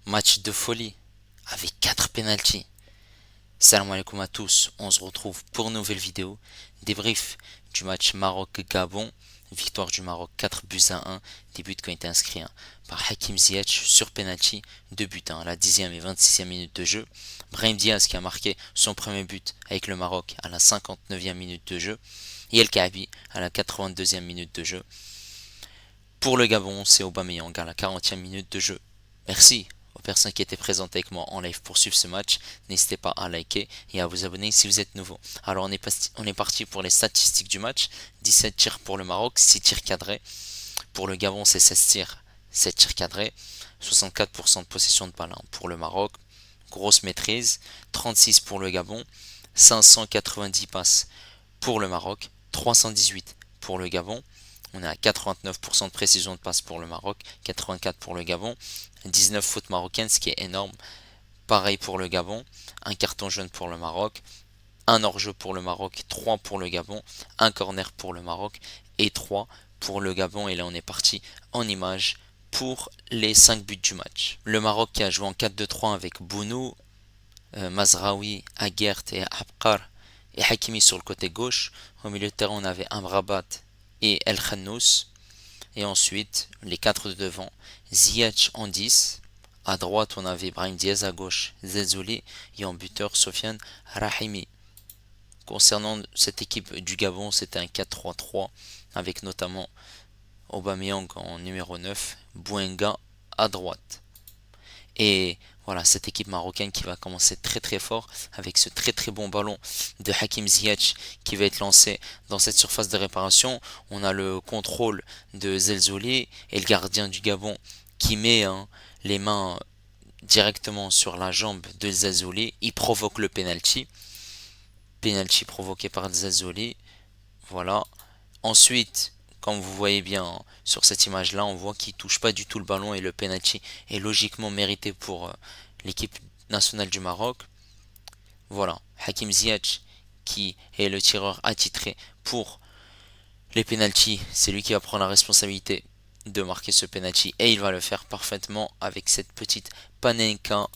Match de folie avec 4 pénaltys. Salam alaikum à tous, on se retrouve pour une nouvelle vidéo. Débrief du match Maroc-Gabon. Victoire du Maroc 4 buts à 1. Des buts qui ont été inscrits par Hakim Ziyech sur penalty. 2 buts à la 10e et 26e minute de jeu. Brahim Diaz qui a marqué son premier but avec le Maroc à la 59e minute de jeu. Et El Kaabi à la 82e minute de jeu. Pour le Gabon, c'est Aubameyang à la 40e minute de jeu. Merci aux personnes qui étaient présentes avec moi en live pour suivre ce match. N'hésitez pas à liker et à vous abonner si vous êtes nouveau. Alors on est parti pour les statistiques du match. 17 tirs pour le Maroc, 6 tirs cadrés. Pour le Gabon, c'est 16 tirs, 7 tirs cadrés. 64% de possession de balle pour le Maroc. Grosse maîtrise. 36 pour le Gabon. 590 passes pour le Maroc. 318 pour le Gabon. On est à 89% de précision de passe pour le Maroc, 84 pour le Gabon, 19 fautes marocaines, ce qui est énorme. Pareil pour le Gabon, un carton jaune pour le Maroc, un hors-jeu pour le Maroc, 3 pour le Gabon, un corner pour le Maroc et 3 pour le Gabon. Et là on est parti en image pour les 5 buts du match. Le Maroc qui a joué en 4-2-3 avec Bounou, Mazraoui, Aguert et Abkar et Hakimi sur le côté gauche. Au milieu de terrain on avait Amrabat et El Khannous. Et ensuite, les 4 de devant, Ziyech en 10. À droite, on avait Brahim Diaz, à gauche, Zezzouli. Et en buteur, Sofiane Rahimi. Concernant cette équipe du Gabon, c'était un 4-3-3, avec notamment Aubameyang en numéro 9, Bouenga à droite. Et voilà, cette équipe marocaine qui va commencer très très fort avec ce très très bon ballon de Hakim Ziyech qui va être lancé dans cette surface de réparation. On a le contrôle de Zelzouli et le gardien du Gabon qui met les mains directement sur la jambe de Zelzouli. Il provoque le penalty. Penalty provoqué par Zelzouli. Voilà. Ensuite, comme vous voyez bien sur cette image là, on voit qu'il touche pas du tout le ballon et le penalty est logiquement mérité pour l'équipe nationale du Maroc. Voilà, Hakim Ziyech qui est le tireur attitré pour les penalties, c'est lui qui va prendre la responsabilité de marquer ce penalty et il va le faire parfaitement avec cette petite panenka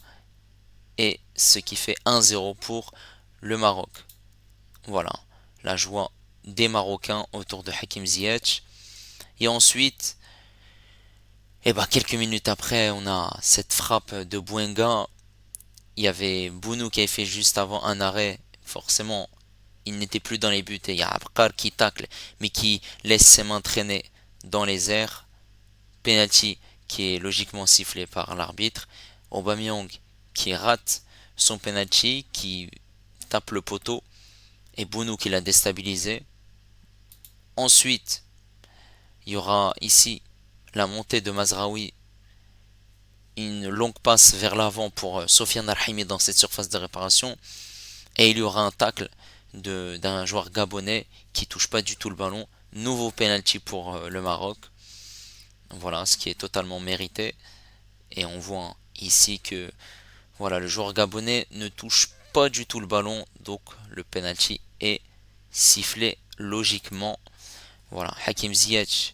et ce qui fait 1-0 pour le Maroc. Voilà, la joie des Marocains autour de Hakim Ziyech. Et ensuite, quelques minutes après, on a cette frappe de Bouenga. Il y avait Bounou qui avait fait juste avant un arrêt. Forcément, il n'était plus dans les buts. Et il y a Abkar qui tacle, mais qui laisse ses mains traîner dans les airs. Penalty qui est logiquement sifflé par l'arbitre. Aubameyang qui rate son penalty, qui tape le poteau. Et Bounou qui l'a déstabilisé. Ensuite, il y aura ici la montée de Mazraoui, une longue passe vers l'avant pour Sofiane Rahimi dans cette surface de réparation, et il y aura un tacle d'un joueur gabonais qui touche pas du tout le ballon. Nouveau penalty pour le Maroc. Voilà, ce qui est totalement mérité. Et on voit ici que voilà, le joueur gabonais ne touche pas du tout le ballon, donc le penalty est sifflé logiquement. Voilà, Hakim Ziyech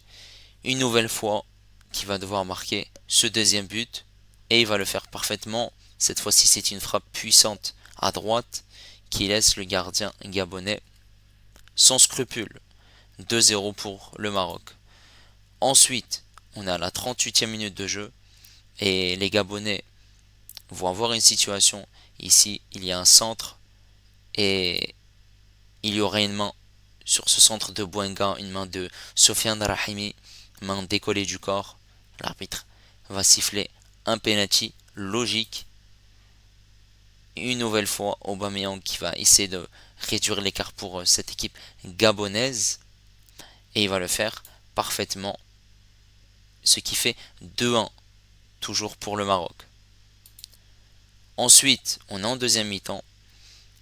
une nouvelle fois qui va devoir marquer ce deuxième but et il va le faire parfaitement. Cette fois-ci c'est une frappe puissante à droite qui laisse le gardien gabonais sans scrupule. 2-0 pour le Maroc. Ensuite, on est à la 38e minute de jeu et les Gabonais vont avoir une situation. Ici, il y a un centre et il y aurait une main sur ce centre de Bouenga, une main de Sofiane Rahimi, main décollée du corps. L'arbitre va siffler un penalty logique. Une nouvelle fois, Aubameyang qui va essayer de réduire l'écart pour cette équipe gabonaise. Et il va le faire parfaitement. Ce qui fait 2-1, toujours pour le Maroc. Ensuite, on est en deuxième mi-temps.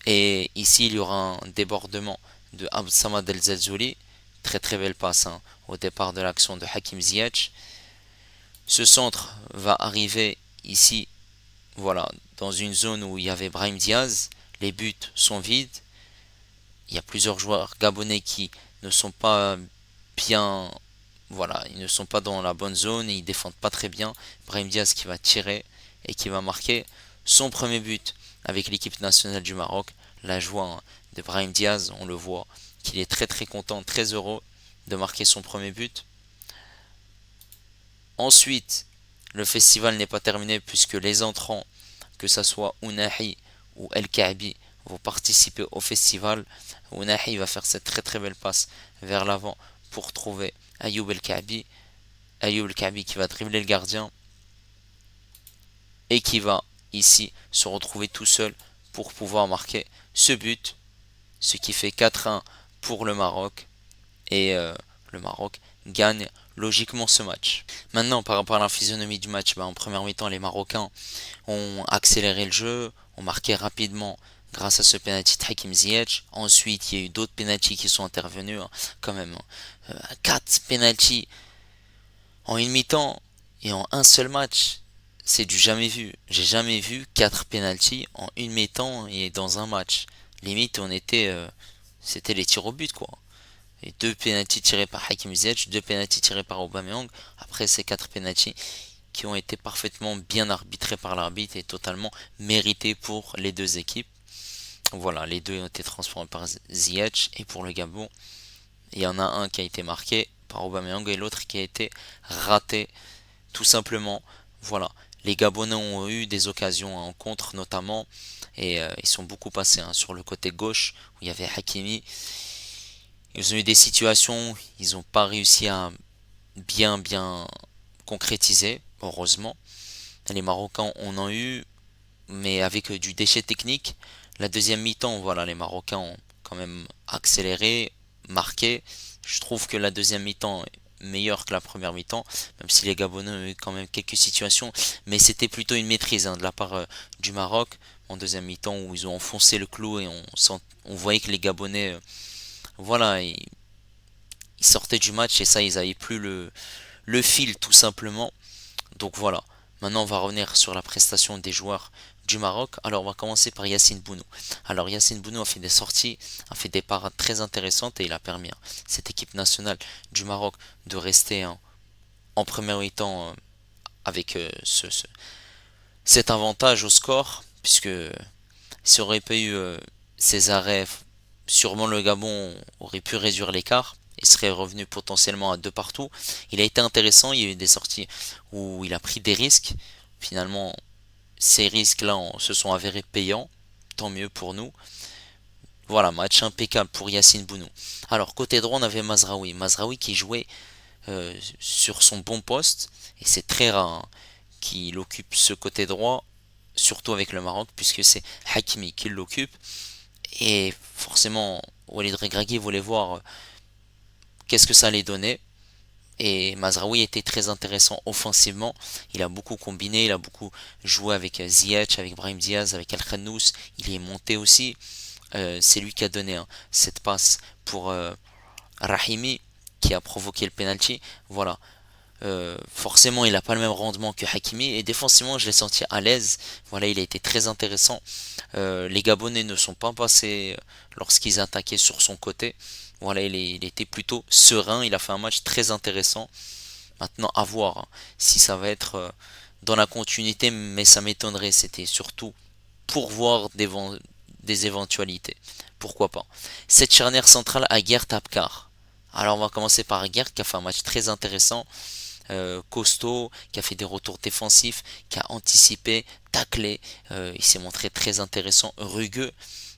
Et ici, il y aura un débordement de Abdessamad El Zelzouli. Très très belle passe au départ de l'action de Hakim Ziyech. Ce centre va arriver ici, voilà, dans une zone où il y avait Brahim Diaz. Les buts sont vides. Il y a plusieurs joueurs gabonais qui ne sont pas bien, voilà, ils ne sont pas dans la bonne zone et ils défendent pas très bien. Brahim Diaz qui va tirer et qui va marquer son premier but avec l'équipe nationale du Maroc. La joie de Brahim Diaz, on le voit, qu'il est très très content, très heureux de marquer son premier but. Ensuite, le festival n'est pas terminé puisque les entrants, que ce soit Ounahi ou El Kaabi, vont participer au festival. Ounahi va faire cette très très belle passe vers l'avant pour trouver Ayoub El Kaabi. Ayoub El Kaabi qui va dribbler le gardien et qui va ici se retrouver tout seul pour pouvoir marquer ce but, ce qui fait 4-1 pour le Maroc et le Maroc gagne logiquement ce match. Maintenant, par rapport à la physionomie du match, en première mi-temps, les Marocains ont accéléré le jeu, ont marqué rapidement grâce à ce penalty de Hakim Ziyech. Ensuite, il y a eu d'autres penalties qui sont intervenus, quand même. 4 penalties en une mi-temps et en un seul match. C'est du jamais vu. J'ai jamais vu 4 penalties en une mi-temps et dans un match. Limite, c'était les tirs au but, quoi. Et 2 pénaltys tirés par Hakim Ziyech, 2 pénaltys tirés par Aubameyang. Après ces 4 pénaltys qui ont été parfaitement bien arbitrés par l'arbitre et totalement mérités pour les deux équipes. Voilà, les deux ont été transformés par Ziyech et pour le Gabon, il y en a un qui a été marqué par Aubameyang et l'autre qui a été raté, tout simplement. Voilà, les Gabonais ont eu des occasions en contre notamment et ils sont beaucoup passés sur le côté gauche où il y avait Hakimi. Ils ont eu des situations, ils n'ont pas réussi à bien concrétiser, heureusement. Les Marocains en ont eu, mais avec du déchet technique. La deuxième mi-temps, voilà, les Marocains ont quand même accéléré, marqué. Je trouve que la deuxième mi-temps est meilleure que la première mi-temps, même si les Gabonais ont eu quand même quelques situations, mais c'était plutôt une maîtrise de la part du Maroc en deuxième mi-temps où ils ont enfoncé le clou et on voyait que les Gabonais, voilà, ils sortaient du match et ça, ils n'avaient plus le fil tout simplement. Donc voilà, maintenant on va revenir sur la prestation des joueurs du Maroc. Alors on va commencer par Yassine Bounou. Alors Yassine Bounou a fait des sorties, a fait des parades très intéressantes et il a permis à cette équipe nationale du Maroc de rester en premier mi-temps avec cet avantage au score, puisque s'il aurait pas eu ces arrêts, sûrement le Gabon aurait pu réduire l'écart et serait revenu potentiellement à 2 partout. Il a été intéressant, il y a eu des sorties où il a pris des risques. Finalement, ces risques-là se sont avérés payants, tant mieux pour nous. Voilà, match impeccable pour Yassine Bounou. Alors, côté droit, on avait Mazraoui. Mazraoui qui jouait sur son bon poste, et c'est très rare qu'il occupe ce côté droit, surtout avec le Maroc, puisque c'est Hakimi qui l'occupe. Et forcément, Walid Regragui voulait voir qu'est-ce que ça allait donner. Et Mazraoui était très intéressant offensivement. Il a beaucoup combiné, il a beaucoup joué avec Ziyech, avec Brahim Diaz, avec Al Khanous. Il est monté aussi. C'est lui qui a donné cette passe pour Rahimi qui a provoqué le penalty. Voilà. Forcément, il n'a pas le même rendement que Hakimi et défensivement, je l'ai senti à l'aise. Voilà, il a été très intéressant. Les Gabonais ne sont pas passés lorsqu'ils attaquaient sur son côté. Voilà, il était plutôt serein. Il a fait un match très intéressant. Maintenant, à voir si ça va être dans la continuité, mais ça m'étonnerait. C'était surtout pour voir des éventualités. Pourquoi pas. Cette charnière centrale à Gert Apkar. Alors, on va commencer par Gert qui a fait un match très intéressant. Costaud, qui a fait des retours défensifs, qui a anticipé, taclé. Il s'est montré très intéressant, rugueux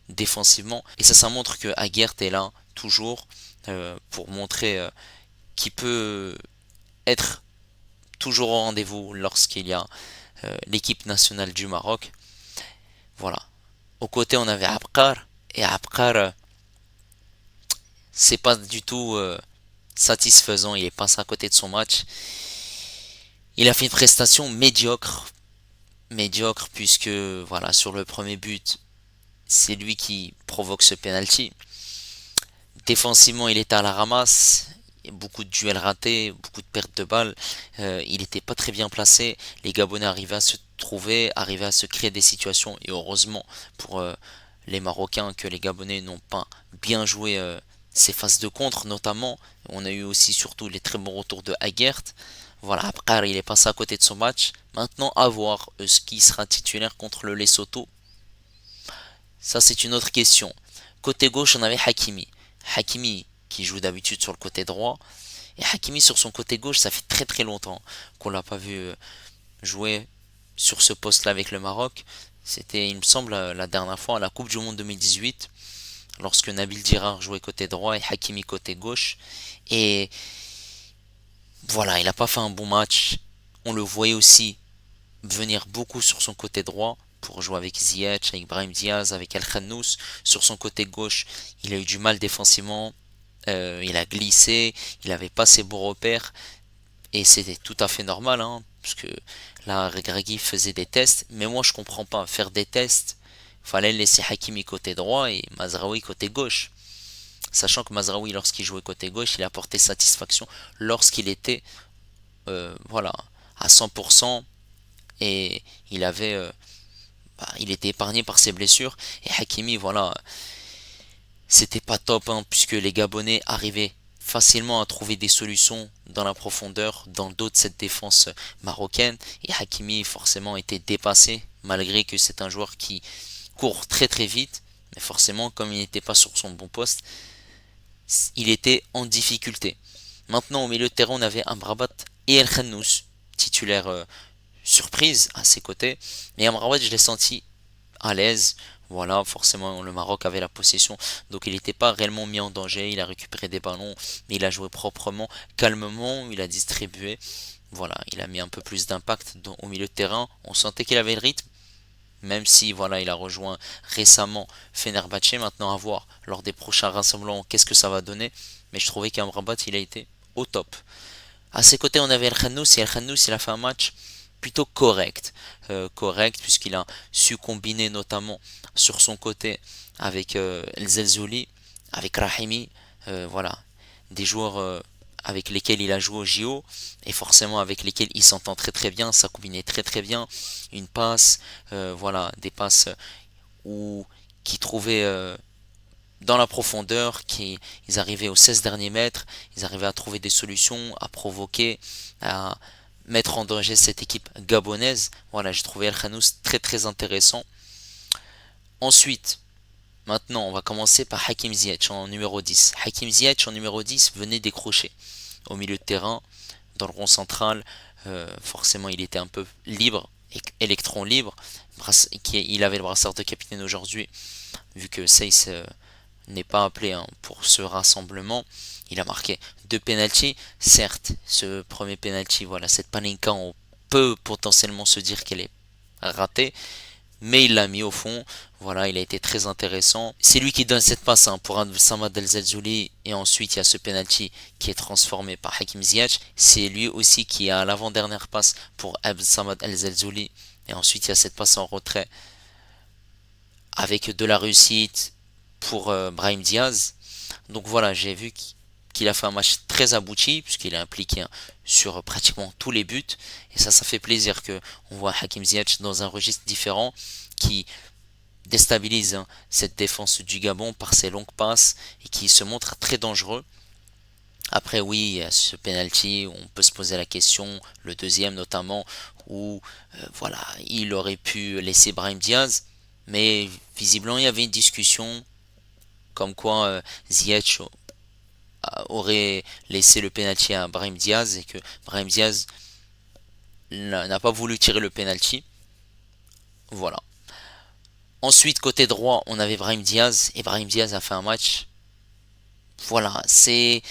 défensivement. Et ça montre que Aguert est là toujours pour montrer qu'il peut être toujours au rendez-vous lorsqu'il y a l'équipe nationale du Maroc. Voilà. Au côté, on avait Abkar. Et Abkar, c'est pas du tout satisfaisant. Il est passé à côté de son match. Il a fait une prestation médiocre puisque voilà sur le premier but, c'est lui qui provoque ce penalty. Défensivement, il était à la ramasse, beaucoup de duels ratés, beaucoup de pertes de balles. Il n'était pas très bien placé. Les Gabonais arrivaient à se trouver, arrivaient à se créer des situations et heureusement pour les Marocains que les Gabonais n'ont pas bien joué ces phases de contre notamment. On a eu aussi surtout les très bons retours de Aguert. Voilà, Abkar, il est passé à côté de son match. Maintenant, à voir ce qui sera titulaire contre le Lesotho. Ça, c'est une autre question. Côté gauche, on avait Hakimi. Hakimi qui joue d'habitude sur le côté droit. Et Hakimi sur son côté gauche, ça fait très très longtemps qu'on l'a pas vu jouer sur ce poste-là avec le Maroc. C'était, il me semble, la dernière fois à la Coupe du Monde 2018, lorsque Nabil Dirar jouait côté droit et Hakimi côté gauche. Et voilà, il n'a pas fait un bon match. On le voyait aussi venir beaucoup sur son côté droit pour jouer avec Ziyech, avec Brahim Diaz, avec El Khannous. Sur son côté gauche, il a eu du mal défensivement. Il a glissé, il n'avait pas ses bons repères. Et c'était tout à fait normal, hein, parce que là, Regragui faisait des tests. Mais moi, je comprends pas. Faire des tests, fallait laisser Hakimi côté droit et Mazraoui côté gauche. Sachant que Mazraoui, lorsqu'il jouait côté gauche, il apportait satisfaction lorsqu'il était voilà, à 100% et il était épargné par ses blessures. Et Hakimi, voilà, c'était pas top, hein, puisque les Gabonais arrivaient facilement à trouver des solutions dans la profondeur, dans le dos de cette défense marocaine. Et Hakimi, forcément, était dépassé, malgré que c'est un joueur qui court très très vite. Mais forcément, comme il n'était pas sur son bon poste, il était en difficulté. Maintenant, au milieu de terrain, on avait Amrabat et El Khannous, titulaire surprise à ses côtés. Mais Amrabat, je l'ai senti à l'aise. Voilà, forcément, le Maroc avait la possession, donc il n'était pas réellement mis en danger. Il a récupéré des ballons, mais il a joué proprement, calmement, il a distribué. Voilà, il a mis un peu plus d'impact au milieu de terrain. On sentait qu'il avait le rythme, même si voilà, il a rejoint récemment Fenerbahçe. Maintenant, à voir lors des prochains rassemblements, qu'est-ce que ça va donner. Mais je trouvais qu'Amrabat, il a été au top. À ses côtés, on avait El Khannous, et El Khannous, il a fait un match plutôt correct. Correct, puisqu'il a su combiner notamment sur son côté avec El Zelzouli, avec Rahimi, voilà, des joueurs avec lesquels il a joué au JO, et forcément avec lesquels il s'entend très très bien, ça combinait très très bien. Une passe, voilà, des passes où qui trouvaient dans la profondeur, ils arrivaient aux 16 derniers mètres, ils arrivaient à trouver des solutions, à provoquer, à mettre en danger cette équipe gabonaise. Voilà, j'ai trouvé El Khannous très très intéressant. Ensuite, maintenant, on va commencer par Hakim Ziyech en numéro 10. Hakim Ziyech en numéro 10 venait décrocher au milieu de terrain, dans le rond central. Forcément, il était un peu libre, électron libre. Il avait le brassard de capitaine aujourd'hui, vu que Seyss n'est pas appelé hein, pour ce rassemblement. Il a marqué 2 pénaltys. Certes, ce premier penalty, voilà, cette Panenka, on peut potentiellement se dire qu'elle est ratée, mais il l'a mis au fond. Voilà, il a été très intéressant. C'est lui qui donne cette passe hein, pour Samad El Zelzouli, et ensuite il y a ce penalty qui est transformé par Hakim Ziyech. C'est lui aussi qui a l'avant-dernière passe pour Samad El Zelzouli, et ensuite il y a cette passe en retrait avec de la réussite pour Brahim Diaz. Donc voilà, j'ai vu qu'il a fait un match très abouti, puisqu'il est impliqué hein, sur pratiquement tous les buts. Et ça fait plaisir que on voit Hakim Ziyech dans un registre différent qui déstabilise hein, cette défense du Gabon par ses longues passes et qui se montre très dangereux. Après oui, il y a ce penalty, on peut se poser la question, le deuxième notamment, où voilà, il aurait pu laisser Brahim Diaz, mais visiblement il y avait une discussion comme quoi Ziyech aurait laissé le penalty à Brahim Diaz et que Brahim Diaz n'a pas voulu tirer le penalty. Voilà. Ensuite, côté droit, on avait Brahim Diaz et Brahim Diaz a fait un match. Voilà, c'est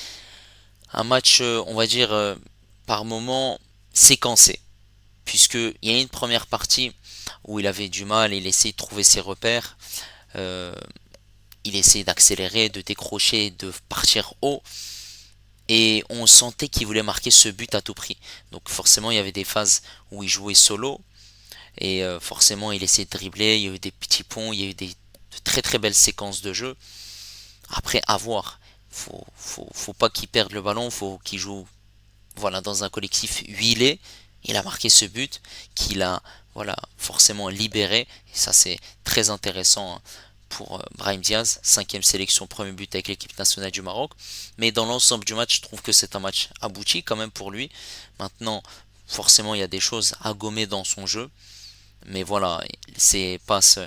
un match, on va dire, par moment séquencé. Puisqu'il y a une première partie où il avait du mal, il essayait de trouver ses repères. Euh, il essayait d'accélérer, de décrocher, de partir haut. Et on sentait qu'il voulait marquer ce but à tout prix. Donc forcément, il y avait des phases où il jouait solo. Et forcément, il essayait de dribbler. Il y a eu des petits ponts. Il y a eu de très très belles séquences de jeu. Après, à voir. Faut pas qu'il perde le ballon. Faut qu'il joue voilà, dans un collectif huilé. Il a marqué ce but qu'il a voilà, forcément libéré. Et ça, c'est très intéressant hein, pour Brahim Diaz, 5e sélection, premier but avec l'équipe nationale du Maroc. Mais dans l'ensemble du match, je trouve que c'est un match abouti quand même pour lui. Maintenant, forcément, il y a des choses à gommer dans son jeu. Mais voilà, ses passes,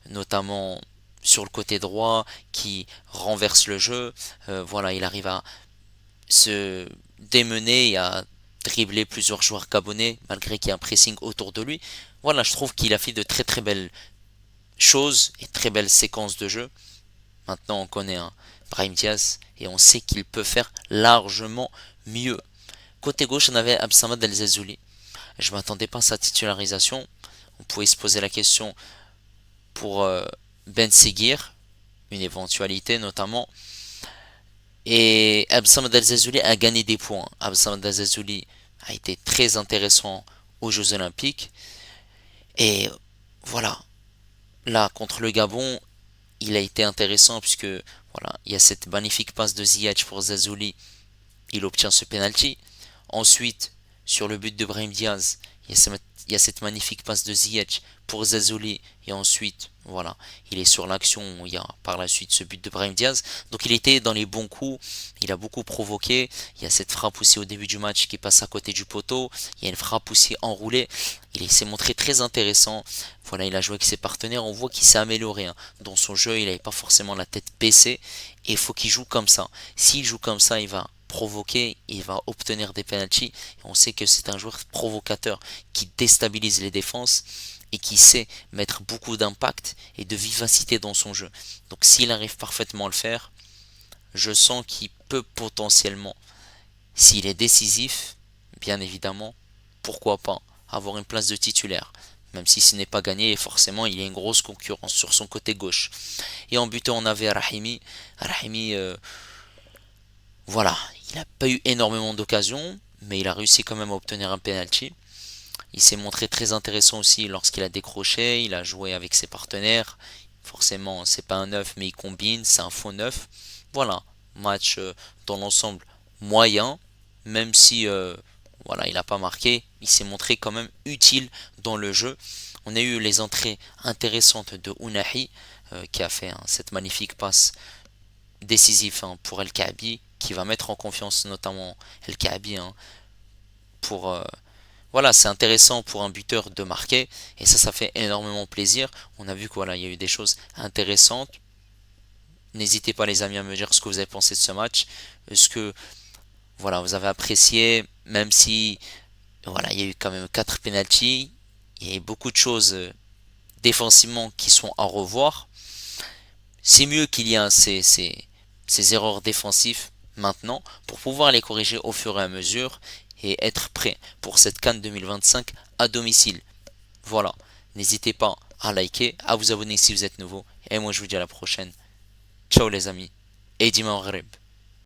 notamment sur le côté droit, qui renverse le jeu. Voilà, il arrive à se démener et à dribbler plusieurs joueurs gabonais, malgré qu'il y a un pressing autour de lui. Voilà, je trouve qu'il a fait de très très belles choses et très belles séquences de jeu. Maintenant, on connaît un Brahim Diaz et on sait qu'il peut faire largement mieux. Côté gauche, on avait Absamad El Zazouli. Je m'attendais pas à sa titularisation. On pouvait se poser la question pour Ben Seguir, une éventualité notamment. Et Absamad El Zazouli a gagné des points. Absamad El Zazouli a été très intéressant aux Jeux Olympiques. Et voilà, là contre le Gabon, il a été intéressant puisque voilà, il y a cette magnifique passe de Ziyech pour Zazouli, il obtient ce penalty. Ensuite, sur le but de Brahim Diaz, il y a cette magnifique passe de Ziyech pour Zazouli et ensuite, voilà, il est sur l'action où il y a par la suite ce but de Brahim Diaz. Donc il était dans les bons coups, il a beaucoup provoqué. Il y a cette frappe aussi au début du match qui passe à côté du poteau. Il y a une frappe aussi enroulée. Il s'est montré très intéressant. Voilà, il a joué avec ses partenaires. On voit qu'il s'est amélioré hein. Dans son jeu, il n'avait pas forcément la tête baissée. Et il faut qu'il joue comme ça. S'il joue comme ça, il va provoquer, il va obtenir des penalties. On sait que c'est un joueur provocateur qui déstabilise les défenses et qui sait mettre beaucoup d'impact et de vivacité dans son jeu. Donc s'il arrive parfaitement à le faire, je sens qu'il peut potentiellement, s'il est décisif, bien évidemment, pourquoi pas avoir une place de titulaire. Même si ce n'est pas gagné, et forcément il y a une grosse concurrence sur son côté gauche. Et en buteur on avait Rahimi. Rahimi, voilà, il n'a pas eu énormément d'occasions, mais il a réussi quand même à obtenir un penalty. Il s'est montré très intéressant aussi lorsqu'il a décroché, il a joué avec ses partenaires. Forcément, c'est pas un neuf, mais il combine, c'est un faux neuf. Voilà, match dans l'ensemble moyen, même si voilà, il n'a pas marqué, il s'est montré quand même utile dans le jeu. On a eu les entrées intéressantes de Ounahi, qui a fait cette magnifique passe décisive pour El Kaabi, qui va mettre en confiance notamment El Kaabi pour voilà, c'est intéressant pour un buteur de marquer et ça fait énormément plaisir. On a vu que voilà, il y a eu des choses intéressantes. N'hésitez pas les amis à me dire ce que vous avez pensé de ce match. Est-ce que voilà, vous avez apprécié même si voilà, il y a eu quand même 4 penalties, il y a eu beaucoup de choses défensivement qui sont à revoir. C'est mieux qu'il y ait ces erreurs défensives maintenant pour pouvoir les corriger au fur et à mesure et être prêt pour cette CAN 2025 à domicile. Voilà, n'hésitez pas à liker, à vous abonner si vous êtes nouveau et moi je vous dis à la prochaine. Ciao les amis et Dima Maghreb.